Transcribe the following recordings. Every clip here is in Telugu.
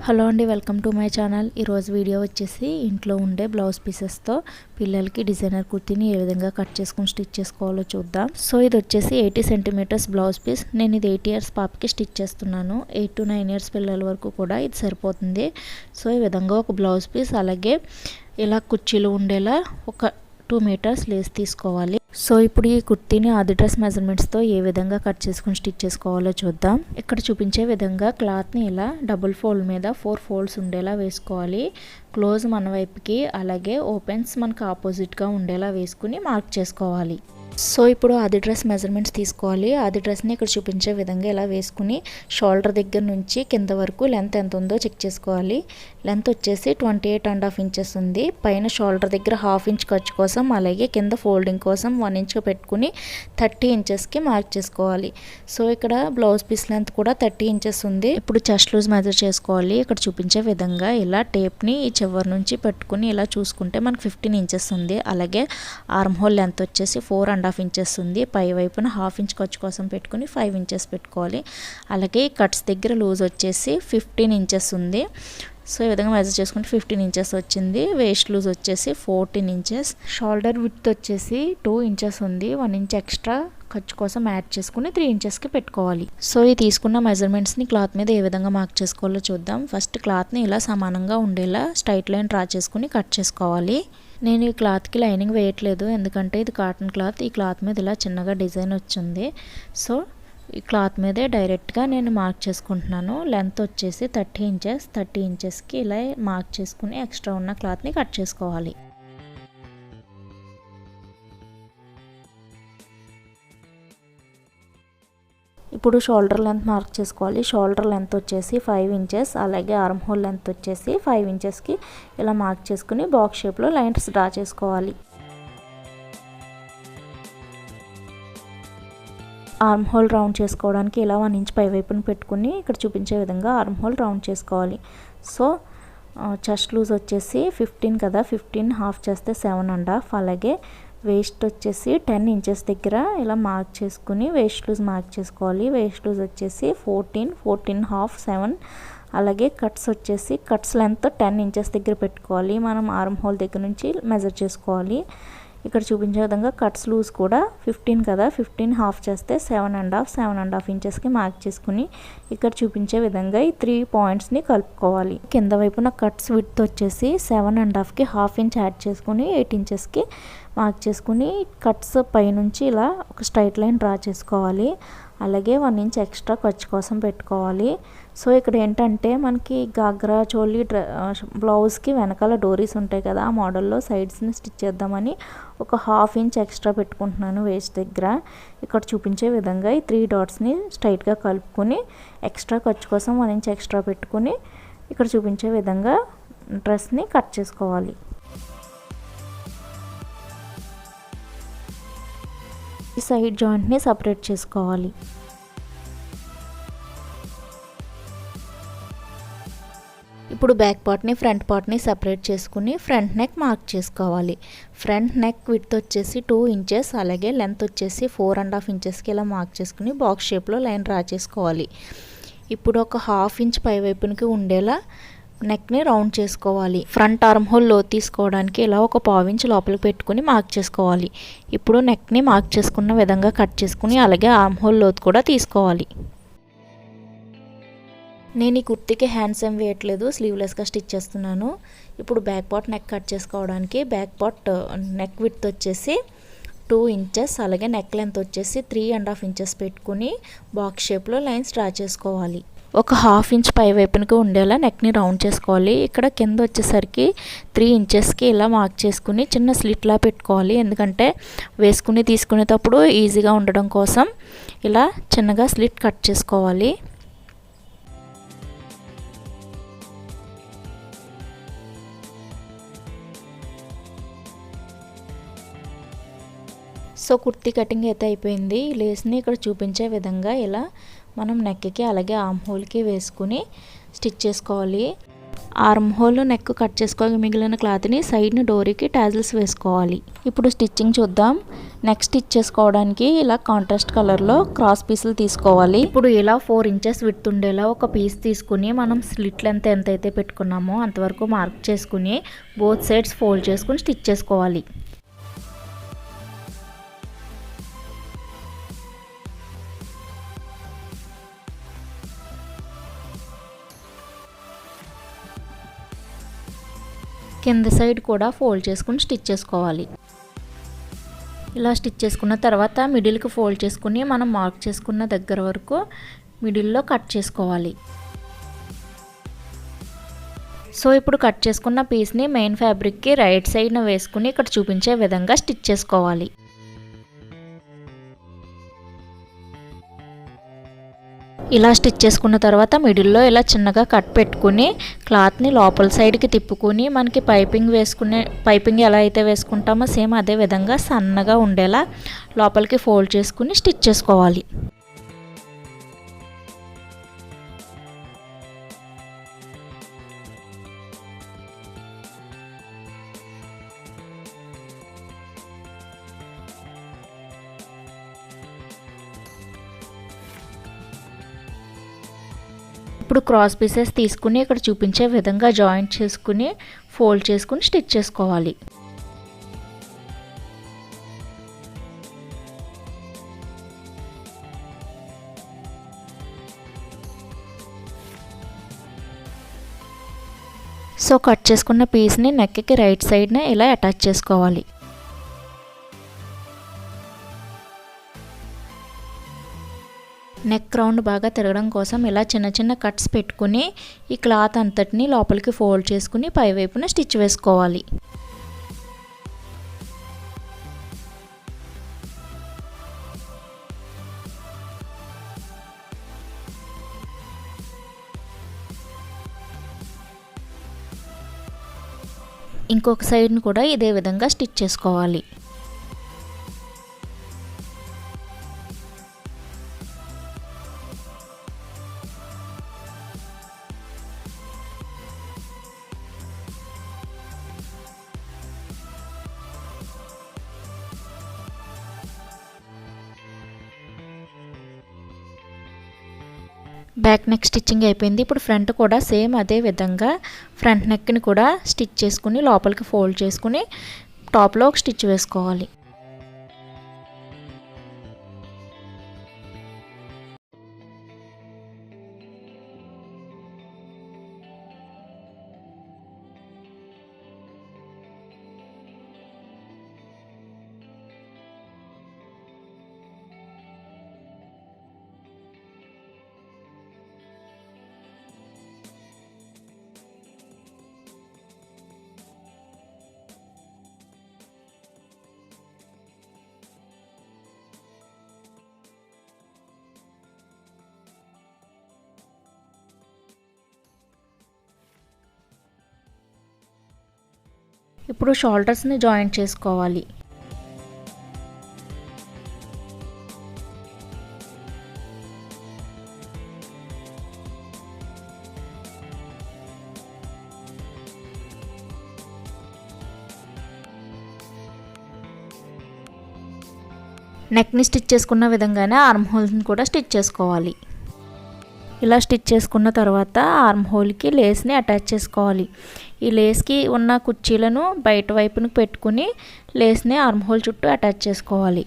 హలో అండి, వెల్కమ్ టు మై ఛానల్. ఈరోజు వీడియో వచ్చేసి ఇంట్లో ఉండే బ్లౌజ్ పీసెస్తో పిల్లలకి డిజైనర్ కుర్తీని ఏ విధంగా కట్ చేసుకుని స్టిచ్ చేసుకోవాలో చూద్దాం. సో ఇది వచ్చేసి 80 సెంటీమీటర్స్ బ్లౌజ్ పీస్. నేను ఇది 8 ఇయర్స్ పాపకి స్టిచ్ చేస్తున్నాను. 8 to 9 ఇయర్స్ పిల్లల వరకు కూడా ఇది సరిపోతుంది. సో ఈ విధంగా ఒక బ్లౌజ్ పీస్, అలాగే ఇలా కుర్చీలు ఉండేలా ఒక 2 మీటర్స్ లేస్ తీసుకోవాలి. సో ఇప్పుడు ఈ కుర్తీని ఆది డ్రెస్ మెజర్మెంట్స్తో ఏ విధంగా కట్ చేసుకుని స్టిచ్ చేసుకోవాలో చూద్దాం. ఇక్కడ చూపించే విధంగా క్లాత్ని ఇలా డబుల్ ఫోల్డ్ మీద 4 ఫోల్డ్స్ ఉండేలా వేసుకోవాలి. క్లోజ్ మన వైపుకి, అలాగే ఓపెన్స్ మనకు ఆపోజిట్గా ఉండేలా వేసుకుని మార్క్ చేసుకోవాలి. సో ఇప్పుడు ఆది డ్రెస్ మెజర్మెంట్స్ తీసుకోవాలి. ఆది డ్రెస్ని ఇక్కడ చూపించే విధంగా ఇలా వేసుకుని షోల్డర్ దగ్గర నుంచి కింద వరకు లెంత్ ఎంత ఉందో చెక్ చేసుకోవాలి. లెంత్ వచ్చేసి 28.5 ఇంచెస్ ఉంది. పైన షోల్డర్ దగ్గర 1/2 ఇంచ్ ఖర్చు కోసం, అలాగే కింద ఫోల్డింగ్ కోసం 1 ఇంచ్ పెట్టుకుని 30 ఇంచెస్కి మార్క్ చేసుకోవాలి. సో ఇక్కడ బ్లౌజ్ పీస్ లెంత్ కూడా 30 ఇంచెస్ ఉంది. ఇప్పుడు చెస్ట్ లూజ్ మెజర్ చేసుకోవాలి. ఇక్కడ చూపించే విధంగా ఇలా టేప్ని ఈ చివరి నుంచి పెట్టుకుని ఇలా చూసుకుంటే మనకు 15 ఇంచెస్ ఉంది. అలాగే ఆర్మ్ హోల్ లెంత్ వచ్చేసి 4.5 ఇంచెస్ ఉంది. పై వైపున 1/2 ఇంచ్ ఖర్చు కోసం పెట్టుకుని 5 ఇంచెస్ పెట్టుకోవాలి. అలాగే కట్స్ దగ్గర లూజ్ వచ్చేసి 15 ఇంచెస్ ఉంది. సో ఈ విధంగా మెజర్ చేసుకుంటే 15 ఇంచెస్ వచ్చింది. వేస్ట్ లూజ్ వచ్చేసి 14 ఇంచెస్. షోల్డర్ విడ్త్ వచ్చేసి 2 ఇంచెస్ ఉంది. 1 ఇంచ్ ఎక్స్ట్రా ఖర్చు కోసం యాడ్ చేసుకుని 3 ఇంచెస్కి పెట్టుకోవాలి. సో ఈ తీసుకున్న మెజర్మెంట్స్ని క్లాత్ మీద ఏ విధంగా మార్క్ చేసుకోవాలో చూద్దాం. ఫస్ట్ క్లాత్ని ఇలా సమానంగా ఉండేలా స్ట్రైట్ లైన్ డ్రా చేసుకుని కట్ చేసుకోవాలి. నేను ఈ క్లాత్కి లైనింగ్ వేయట్లేదు, ఎందుకంటే ఇది కాటన్ క్లాత్. ఈ క్లాత్ మీద ఇలా చిన్నగా డిజైన్ వచ్చింది. సో ఈ క్లాత్ మీదే డైరెక్ట్గా నేను మార్క్ చేసుకుంటున్నాను. లెంత్ వచ్చేసి 30 ఇంచెస్. 30 ఇంచెస్కి ఇలా మార్క్ చేసుకుని ఎక్స్ట్రా ఉన్న క్లాత్ని కట్ చేసుకోవాలి. ఇప్పుడు షోల్డర్ లెంత్ మార్క్ చేసుకోవాలి. షోల్డర్ లెంత్ వచ్చేసి 5 ఇంచెస్. అలాగే ఆర్మ్ హోల్ లెంత్ వచ్చేసి 5 ఇంచెస్కి ఇలా మార్క్ చేసుకుని బాక్స్ షేప్లో లైన్స్ డ్రా చేసుకోవాలి. ఆర్మ్ హోల్ రౌండ్ చేసుకోవడానికి ఇలా 1 ఇంచ్ పై వైపున పెట్టుకుని ఇక్కడ చూపించే విధంగా ఆర్మ్ హోల్ రౌండ్ చేసుకోవాలి. సో చెస్ట్ లూజ్ వచ్చేసి 15 కదా, 15 హాఫ్ చేస్తే 7.5. అలాగే వేస్ట్ వచ్చేసి 10 ఇంచెస్ దగ్గర ఇలా మార్క్ చేసుకుని వేస్ట్ లూజ్ మార్క్ చేసుకోవాలి. వేస్ట్ లూజ్ వచ్చేసి 14 హాఫ్ 7. అలాగే కట్స్ వచ్చేసి కట్స్ లెంత్ 10 ఇంచెస్ దగ్గర పెట్టుకోవాలి. మనం ఆర్మ్ హోల్ దగ్గర నుంచి మెజర్ చేసుకోవాలి. ఇక్కడ చూపించే విధంగా కట్స్ లూజ్ కూడా 15 కదా, 15 హాఫ్ చేస్తే 7.5 ఇంచెస్కి మార్క్ చేసుకుని ఇక్కడ చూపించే విధంగా ఈ 3 పాయింట్స్ని కలుపుకోవాలి. కింద వైపున కట్స్ విడ్త్ వచ్చేసి 7.5కి 1/2 ఇంచ్ యాడ్ చేసుకుని 8 ఇంచెస్కి మార్క్ చేసుకుని కట్స్ పైనుంచి ఇలా ఒక స్ట్రైట్ లైన్ డ్రా చేసుకోవాలి. అలాగే 1 ఇంచ్ ఎక్స్ట్రా ఖర్చు కోసం పెట్టుకోవాలి. సో ఇక్కడ ఏంటంటే మనకి గాగ్రా చోలీ బ్లౌజ్కి వెనకాల డోరీస్ ఉంటాయి కదా, ఆ మోడల్లో సైడ్స్ని స్టిచ్ చేద్దామని ఒక 1/2 ఇంచ్ ఎక్స్ట్రా పెట్టుకుంటున్నాను వేస్ట్ దగ్గర. ఇక్కడ చూపించే విధంగా ఈ 3 డాట్స్ని స్ట్రైట్గా కలుపుకొని ఎక్స్ట్రా ఖర్చు కోసం 1 ఇంచ్ ఎక్స్ట్రా పెట్టుకుని ఇక్కడ చూపించే విధంగా డ్రెస్ని కట్ చేసుకోవాలి. ఈ సైడ్ జాయింట్ని సపరేట్ చేసుకోవాలి. ఇప్పుడు బ్యాక్ పార్ట్ని ఫ్రంట్ పార్ట్ని సపరేట్ చేసుకుని ఫ్రంట్ నెక్ మార్క్ చేసుకోవాలి. ఫ్రంట్ నెక్ విడ్త్ వచ్చేసి 2 ఇంచెస్. అలాగే లెంత్ వచ్చేసి 4.5 ఇంచెస్కి ఇలా మార్క్ చేసుకుని బాక్స్ షేప్లో లైన్ డ్రా చేసుకోవాలి. ఇప్పుడు ఒక 1/2 ఇంచ్ పై వైపునికి ఉండేలా నెక్ని రౌండ్ చేసుకోవాలి. ఫ్రంట్ ఆర్మ్ హోల్ లో తీసుకోవడానికి ఇలా ఒక 1/4 ఇంచ్ లోపలికి పెట్టుకుని మార్క్ చేసుకోవాలి. ఇప్పుడు నెక్ని మార్క్ చేసుకున్న విధంగా కట్ చేసుకుని అలాగే ఆర్మ్ హోల్ లోతు కూడా తీసుకోవాలి. నేను ఈ కుర్తీకి హ్యాండ్స్ ఏం వేయట్లేదు, స్లీవ్లెస్గా స్టిచ్ చేస్తున్నాను. ఇప్పుడు బ్యాక్ పార్ట్ నెక్ కట్ చేసుకోవడానికి బ్యాక్ పార్ట్ నెక్ విడ్త్ వచ్చేసి 2 ఇంచెస్. అలాగే నెక్ లెంత్ వచ్చేసి 3.5 ఇంచెస్ పెట్టుకుని బాక్స్ షేప్లో లైన్స్ డ్రా చేసుకోవాలి. ఒక 1/2 ఇంచ్ పై వైపునికి ఉండేలా నెక్ని రౌండ్ చేసుకోవాలి. ఇక్కడ కింద వచ్చేసరికి 3 ఇంచెస్కి ఇలా మార్క్ చేసుకుని చిన్న స్లిట్లా పెట్టుకోవాలి. ఎందుకంటే వేసుకుని తీసుకునేటప్పుడు ఈజీగా ఉండడం కోసం ఇలా చిన్నగా స్లిట్ కట్ చేసుకోవాలి. సో కుర్తీ కటింగ్ అయితే అయిపోయింది. ఈ లేస్ని ఇక్కడ చూపించే విధంగా ఇలా మనం నెక్కి అలాగే ఆర్మ్ హోల్కి వేసుకుని స్టిచ్ చేసుకోవాలి. ఆర్మ్ హోల్ నెక్ కట్ చేసుకోగా మిగిలిన క్లాత్ని సైడ్ని డోరీకి టాజిల్స్ వేసుకోవాలి. ఇప్పుడు స్టిచ్చింగ్ చూద్దాం. నెక్ స్టిచ్ చేసుకోవడానికి ఇలా కాంట్రాస్ట్ కలర్లో క్రాస్ పీసులు తీసుకోవాలి. ఇప్పుడు ఇలా 4 ఇంచెస్ విడ్త్ ఉండేలా ఒక పీస్ తీసుకుని మనం స్లిట్ లెంత్ ఎంతైతే పెట్టుకున్నామో అంతవరకు మార్క్ చేసుకుని బోత్ సైడ్స్ ఫోల్డ్ చేసుకుని స్టిచ్ చేసుకోవాలి. కింద సైడ్ కూడా ఫోల్డ్ చేసుకుని స్టిచ్ చేసుకోవాలి. ఇలా స్టిచ్ చేసుకున్న తర్వాత మిడిల్కి ఫోల్డ్ చేసుకుని మనం మార్క్ చేసుకున్న దగ్గర వరకు మిడిల్లో కట్ చేసుకోవాలి. సో ఇప్పుడు కట్ చేసుకున్న పీస్ని మెయిన్ ఫ్యాబ్రిక్కి రైట్ సైడ్న వేసుకుని ఇక్కడ చూపించే విధంగా స్టిచ్ చేసుకోవాలి. ఇలా స్టిచ్ చేసుకున్న తర్వాత మిడిల్లో ఇలా చిన్నగా కట్ పెట్టుకుని క్లాత్ని లోపల సైడ్కి తిప్పుకుని మనకి పైపింగ్ ఎలా అయితే వేసుకుంటామో సేమ్ అదే విధంగా సన్నగా ఉండేలా లోపలికి ఫోల్డ్ చేసుకుని స్టిచ్ చేసుకోవాలి. ఇప్పుడు క్రాస్ పీసెస్ తీసుకుని ఇక్కడ చూపించే విధంగా జాయింట్ చేసుకుని ఫోల్డ్ చేసుకుని స్టిచ్ చేసుకోవాలి. సో కట్ చేసుకున్న పీస్ని నెక్కి రైట్ సైడ్నే ఇలా అటాచ్ చేసుకోవాలి. నెక్ రౌండ్ బాగా తిరగడం కోసం ఇలా చిన్న చిన్న కట్స్ పెట్టుకుని ఈ క్లాత్ అంతటిని లోపలికి ఫోల్డ్ చేసుకుని పైవైపున స్టిచ్ వేసుకోవాలి. ఇంకొక సైడ్ని కూడా ఇదే విధంగా స్టిచ్ చేసుకోవాలి. బ్యాక్ నెక్ స్టిచ్చింగ్ అయిపోయింది. ఇప్పుడు ఫ్రంట్ కూడా సేమ్ అదే విధంగా ఫ్రంట్ నెక్ని కూడా స్టిచ్ చేసుకుని లోపలికి ఫోల్డ్ చేసుకుని టాప్లో ఒక స్టిచ్ వేసుకోవాలి. ఇప్పుడు షోల్డర్స్ని జాయింట్ చేసుకోవాలి. నెక్ని స్టిచ్ చేసుకున్న విధంగానే ఆర్మ్ హోల్స్ని కూడా స్టిచ్ చేసుకోవాలి. ఇలా స్టిచ్ చేసుకున్న తర్వాత ఆర్మ్ హోల్కి లేస్ని అటాచ్ చేసుకోవాలి. ఈ లేస్కి ఉన్న కుర్చీలను బయట వైపును పెట్టుకుని లేస్ని ఆర్మ్ హోల్ చుట్టూ అటాచ్ చేసుకోవాలి.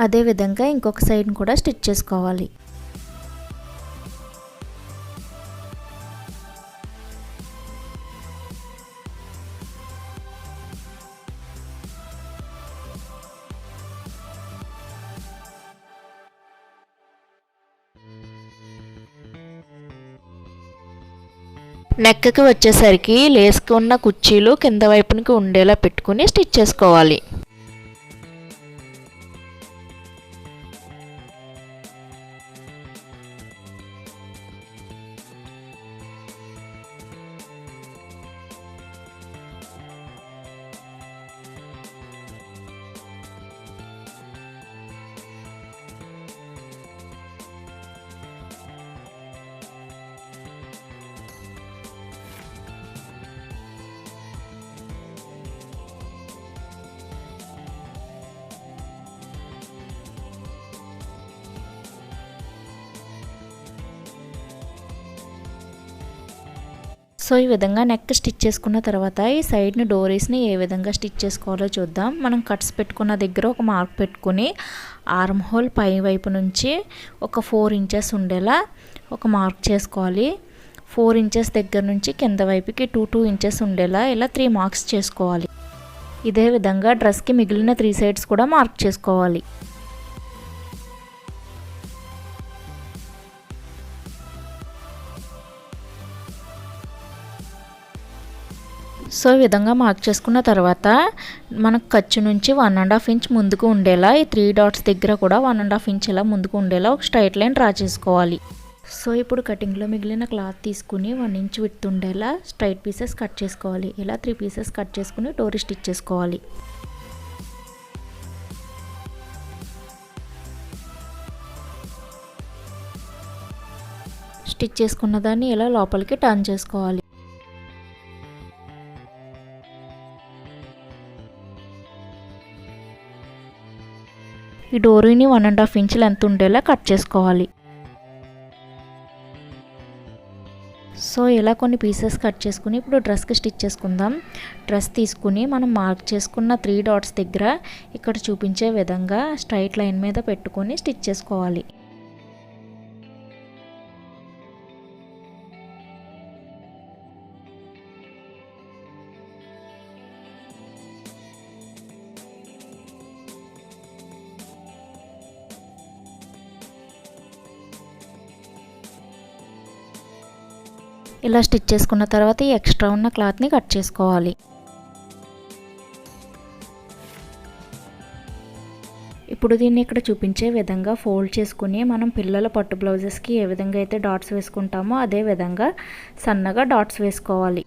అదే విధంగా ఇంకొక సైడ్ని కూడా స్టిచ్ చేసుకోవాలి. నెక్కి వచ్చేసరికి లేస్కి ఉన్న కుర్చీలు కింద వైపునికి ఉండేలా పెట్టుకుని స్టిచ్ చేసుకోవాలి. సో ఈ విధంగా నెక్ స్టిచ్ చేసుకున్న తర్వాత ఈ సైడ్ని డోరీస్ని ఏ విధంగా స్టిచ్ చేసుకోవాలో చూద్దాం. మనం కట్స్ పెట్టుకున్న దగ్గర ఒక మార్క్ పెట్టుకుని ఆర్మ్ హోల్ పై వైపు నుంచి ఒక 4 ఇంచెస్ ఉండేలా ఒక మార్క్ చేసుకోవాలి. 4 ఇంచెస్ దగ్గర నుంచి కింద వైపుకి 2 ఇంచెస్ ఉండేలా ఇలా 3 మార్క్స్ చేసుకోవాలి. ఇదే విధంగా డ్రెస్కి మిగిలిన 3 సైడ్స్ కూడా మార్క్ చేసుకోవాలి. సో ఈ విధంగా మార్క్ చేసుకున్న తర్వాత మనకు ఖర్చు నుంచి 1.5 ఇంచ్ ముందుకు ఉండేలా ఈ 3 డాట్స్ దగ్గర కూడా 1.5 ఇంచ్ ఇలా ముందుకు ఉండేలా ఒక స్ట్రైట్ లైన్ డ్రా చేసుకోవాలి. సో ఇప్పుడు కటింగ్లో మిగిలిన క్లాత్ తీసుకుని 1 ఇంచ్ విడ్త్ ఉండేలా స్ట్రైట్ పీసెస్ కట్ చేసుకోవాలి. ఇలా 3 పీసెస్ కట్ చేసుకుని డోరీ స్టిచ్ చేసుకోవాలి. స్టిచ్ చేసుకున్న దాన్ని ఇలా లోపలికి టర్న్ చేసుకోవాలి. ఈ డోరీని 1.5 ఇంచ్ లెంత్ ఉండేలా కట్ చేసుకోవాలి. సో ఇలా కొన్ని పీసెస్ కట్ చేసుకుని ఇప్పుడు డ్రెస్కి స్టిచ్ చేసుకుందాం. డ్రెస్ తీసుకుని మనం మార్క్ చేసుకున్న 3 డాట్స్ దగ్గర ఇక్కడ చూపించే విధంగా స్ట్రైట్ లైన్ మీద పెట్టుకొని స్టిచ్ చేసుకోవాలి. ఇలా స్టిచ్ చేసుకున్న తర్వాత ఈ ఎక్స్ట్రా ఉన్న క్లాత్ని కట్ చేసుకోవాలి. ఇప్పుడు దీన్ని ఇక్కడ చూపించే విధంగా ఫోల్డ్ చేసుకుని మనం పిల్లల పట్టు బ్లౌజెస్కి ఏ విధంగా అయితే డాట్స్ వేసుకుంటామో అదే విధంగా సన్నగా డాట్స్ వేసుకోవాలి.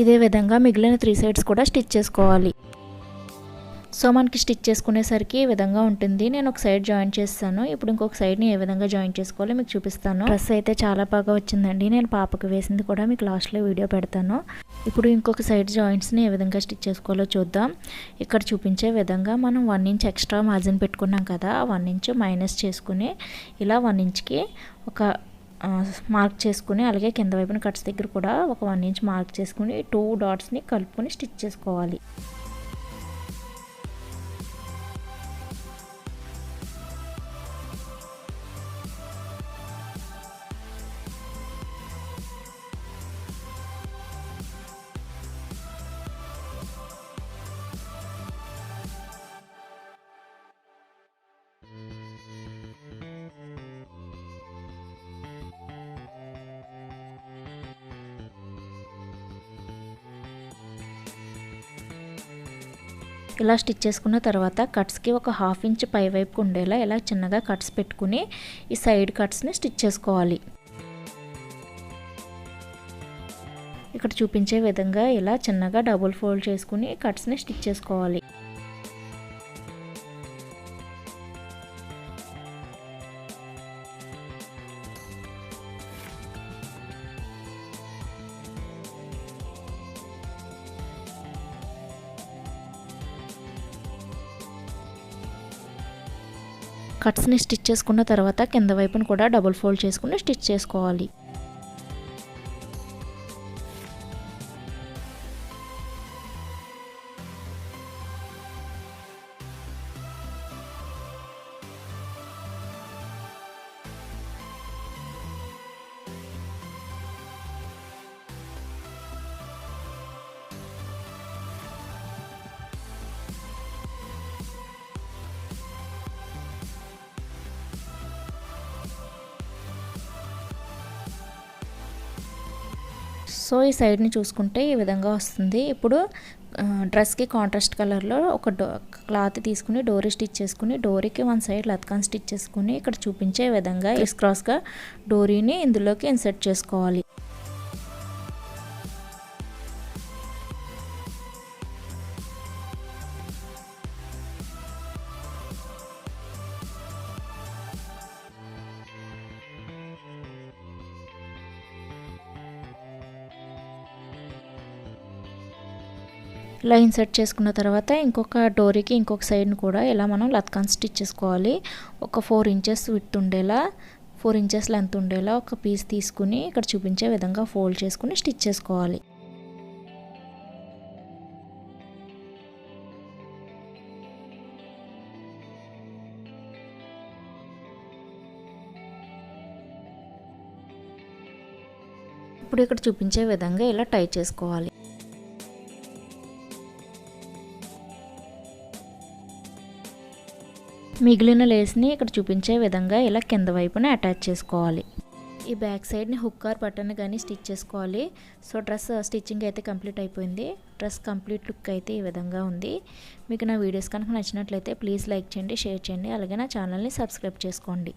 ఇదే విధంగా మిగిలిన 3 సైడ్స్ కూడా స్టిచ్ చేసుకోవాలి. సో మనకి స్టిచ్ చేసుకునేసరికి ఈ విధంగా ఉంటుంది. నేను ఒక సైడ్ జాయిన్ చేస్తాను. ఇప్పుడు ఇంకొక సైడ్ని ఏ విధంగా జాయిన్ చేసుకోవాలో మీకు చూపిస్తాను. డ్రెస్ అయితే చాలా బాగా వచ్చిందండి. నేను పాపకు వేసింది కూడా మీకు లాస్ట్లో వీడియో పెడతాను. ఇప్పుడు ఇంకొక సైడ్ జాయింట్స్ని ఏ విధంగా స్టిచ్ చేసుకోవాలో చూద్దాం. ఇక్కడ చూపించే విధంగా మనం 1 ఇంచ్ ఎక్స్ట్రా మార్జిన్ పెట్టుకున్నాం కదా, 1 ఇంచ్ మైనస్ చేసుకుని ఇలా 1 ఇంచ్కి ఒక మార్క్ చేసుకుని అలాగే కింద వైపున కట్స్ దగ్గర కూడా ఒక 1 ఇంచ్ మార్క్ చేసుకుని 2 డాట్స్ని కలుపుకొని స్టిచ్ చేసుకోవాలి. ఇలా స్టిచ్ చేసుకున్న తర్వాత కట్స్కి ఒక 1/2 ఇంచ్ పై వైపుకు ఉండేలా ఇలా చిన్నగా కట్స్ పెట్టుకుని ఈ సైడ్ కట్స్ని స్టిచ్ చేసుకోవాలి. ఇక్కడ చూపించే విధంగా ఇలా చిన్నగా డబుల్ ఫోల్డ్ చేసుకుని కట్స్ని స్టిచ్ చేసుకోవాలి. కట్స్ని స్టిచ్ చేసుకున్న తర్వాత కింద వైపును కూడా డబుల్ ఫోల్డ్ చేసుకుని స్టిచ్ చేసుకోవాలి. సో ఈ సైడ్ని చూసుకుంటే ఈ విధంగా వస్తుంది. ఇప్పుడు డ్రెస్కి కాంట్రాస్ట్ కలర్లో ఒక క్లాత్ తీసుకుని డోరీ స్టిచ్ చేసుకుని డోరీకి 1 సైడ్ లత్కాన్ స్టిచ్ చేసుకుని ఇక్కడ చూపించే విధంగా క్రాస్గా డోరీని ఇందులోకి ఇన్సర్ట్ చేసుకోవాలి. ఇలా ఇన్సర్ట్ చేసుకున్న తర్వాత ఇంకొక డోరీకి ఇంకొక సైడ్ని కూడా ఇలా మనం లత్కాన్ స్టిచ్ చేసుకోవాలి. ఒక 4 ఇంచెస్ విడ్త్ ఉండేలా 4 ఇంచెస్ లెంత్ ఉండేలా ఒక పీస్ తీసుకుని ఇక్కడ చూపించే విధంగా ఫోల్డ్ చేసుకుని స్టిచ్ చేసుకోవాలి. ఇప్పుడు ఇక్కడ చూపించే విధంగా ఇలా టై చేసుకోవాలి. మిగిలిన లేస్ని ఇక్కడ చూపించే విధంగా ఇలా కింద వైపున అటాచ్ చేసుకోవాలి. ఈ బ్యాక్ సైడ్ని హుక్ ఆర్ బటన్ కానీ స్టిచ్ చేసుకోవాలి. సో డ్రెస్ స్టిచ్చింగ్ అయితే కంప్లీట్ అయిపోయింది. డ్రెస్ కంప్లీట్ లుక్ అయితే ఈ విధంగా ఉంది. మీకు నా వీడియోస్ కనుక నచ్చినట్లయితే ప్లీజ్ లైక్ చేయండి, షేర్ చేయండి, అలాగే నా ఛానల్ని సబ్స్క్రైబ్ చేసుకోండి.